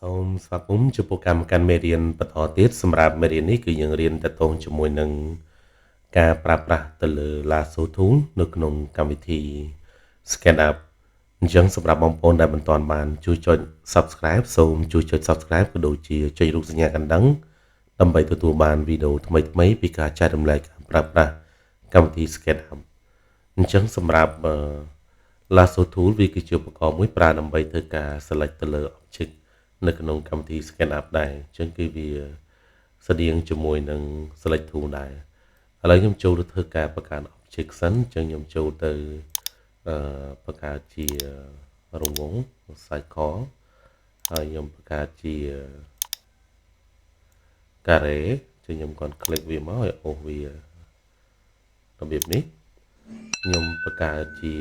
សូមស្វាគមន៍ចំពោះកម្មការមេរៀនបន្តទៀតសម្រាប់មេរៀននេះគឺយើងរៀនតកតងជាមួយនឹងការប្រើប្រាស់ទៅលើ Lasso Tool នៅក្នុងកម្មវិធី SketchUp អញ្ចឹងសម្រាប់បងប្អូនដែលមិនទាន់បានជួយចុច Subscribe សូមជួយចុច Subscribe ក៏ដូចជាចុចរូបសញ្ញាកណ្ដឹងដើម្បីទទួលបានវីដេអូថ្មីៗពីការចែករំលែកការប្រើប្រាស់កម្មវិធី SketchUp អញ្ចឹងសម្រាប់Lasso Tool វាគឺជាឧបករណ៍មួយប្រើដើម្បីធ្វើការ select ទៅលើ object នៅក្នុងកម្មវិធី SketchUp ដែរអញ្ចឹងគឺវាស្តៀងជាមួយនឹង select tool ដែរឥឡូវខ្ញុំចូលទៅធ្វើការបង្កើត object សិនអញ្ចឹងខ្ញុំចូលទៅបង្កើតជារង្វង់ cycle ហើយខ្ញុំបង្កើតជា carré ចឹងខ្ញុំគាត់ click វាមកឲ្យអូសវារបៀបនេះខ្ញុំបង្កើតជា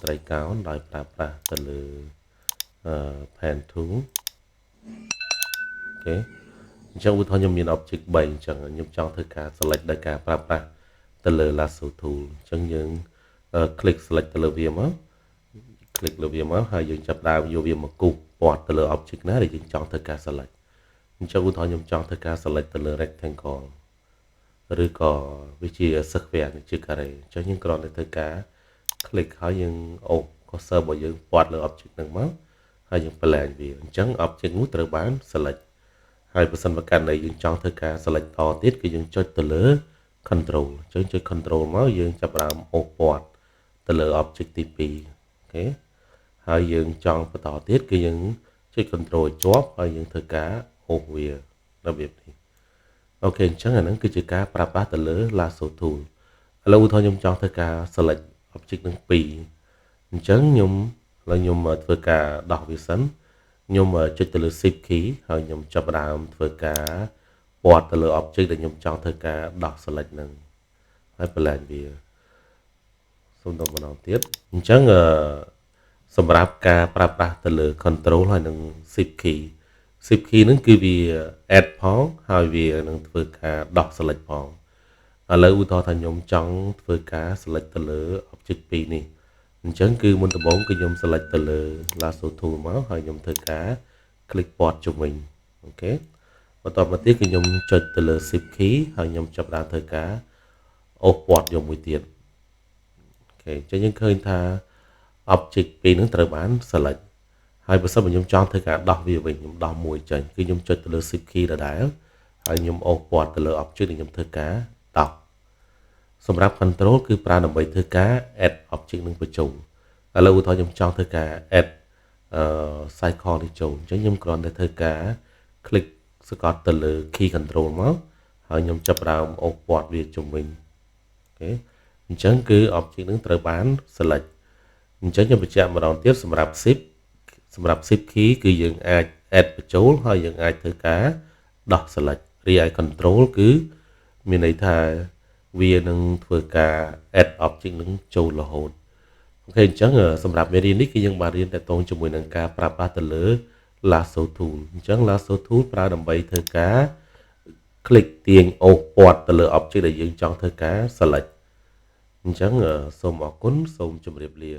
ត្រីកោណដោយប្រើប្រាស់ទៅលើpen tool អូខេអញ្ចឹងឧទាហរណ៍ខ្ញុំមាន object 3អញ្ចឹងខ្ញុំចង់ធ្វើការ select ដោយការប្រើប្រាស់ទៅលើ lasso tool អញ្ចឹងយើង click select ទៅលើវាមក click លើវាមកហើយយើងចាប់ដើមយកវាមកគូសព័ទ្ធទៅលើ object ណាដែលយើងចង់ធ្វើការ select អញ្ចឹងឧទាហរណ៍ខ្ញុំចង់ធ្វើការ select ទៅលើ rectangle ឬក៏វាជា square ជា carré អញ្ចឹងយើងគ្រាន់តែធ្វើការ click ហើយយើងអូស cursor របស់យើងព័ទ្ធលើ object ហ្នឹងមកហើយយើង blend វាអញ្ចឹង object នោះត្រូវបាន select ហើយបើសិនបើករណីយើងចង់ធ្វើការ select តទៀតគឺយើងចុចទៅលើ control អញ្ចឹងចុច control មកយើងចាប់ផ្ដើមអូសព័ទ្ធទៅលើ object ទី2អូខេហើយយើងចង់បន្តទៀតគឺយើងចុច control ឲ្យជាប់ហើយយើងធ្វើការអូសវារបៀបនេះអូខេអញ្ចឹងអាហ្នឹងគឺជាការប្រើប្រាស់ទៅលើ lasso tool ឥឡូវឧទាហរណ៍ខ្ញុំចង់ធ្វើការ select object នឹង2អញ្ចឹងខ្ញុំធ្វើការដោះវាសិនខ្ញុំចុចទៅលើ shift key ហើយខ្ញុំចាប់ផ្ដើមធ្វើការព័ទ្ធទៅលើ object ដែលខ្ញុំចង់ធ្វើការដោះ select ហ្នឹងហើយ blend វាសូមតម្រង់ទៀតអញ្ចឹងសម្រាប់ការប្រើប្រាស់ទៅលើ control ហើយនឹង shift key ហ្នឹងគឺវា add ផងហើយវានឹងធ្វើការដោះ select ផងឥឡូវឧទាហរណ៍ថាខ្ញុំចង់ធ្វើការ select ទៅលើ object 2នេះអញ្ចឹងគឺមុនដំបូងគឺខ្ញុំ select ទៅលើ lasso tool មកហើយខ្ញុំធ្វើការ click ព័ទ្ធជុំវិញអូខេបន្តមកទៀតគឺខ្ញុំចុចទៅលើ shift key ហើយខ្ញុំចាប់ផ្ដើមធ្វើការអូសព័ទ្ធយកមួយទៀតអូខេអញ្ចឹងយើងឃើញថា object 2ហ្នឹងត្រូវបាន select ហើយបើសិនបើខ្ញុំចង់ធ្វើការដោះវាវិញខ្ញុំដោះមួយចេញគឺខ្ញុំចុចទៅលើ shift key ដដែលហើយខ្ញុំអូសព័ទ្ធទៅលើ object ដែលខ្ញុំធ្វើការដោះសម្រាប់ control គឺប្រើដើម្បីធ្វើការ add object នឹងបញ្ចូលឥឡូវឧទាហរណ៍ខ្ញុំចង់ធ្វើការ add cycle នេះចូលអញ្ចឹងខ្ញុំគ្រាន់តែធ្វើការ click សកត់ទៅលើ key control មកហើយខ្ញុំចាប់ផ្ដើមអូសព័ទ្ធវាជុំវិញអូខេអញ្ចឹងគឺ object នឹងត្រូវបាន select អញ្ចឹងខ្ញុំបញ្ជាក់ម្ដងទៀតសម្រាប់ shift key គឺយើងអាច add បញ្ចូលហើយយើងអាចធ្វើការដោះ select រីឯ control គឺមានន័យថាវានឹងធ្វើការ add object នឹងចូលរហូតអូខេអញ្ចឹងសម្រាប់មេរៀននេះគឺយើងបានរៀនតកតងជាមួយនឹងការប្រើប្រាស់ទៅលើ lasso tool អញ្ចឹង lasso tool ប្រើដើម្បីធ្វើការ click ទាញអូសព័ទ្ធទៅលើ object ដែលយើងចង់ធ្វើការ select អញ្ចឹងសូមអរគុណសូមជម្រាបលា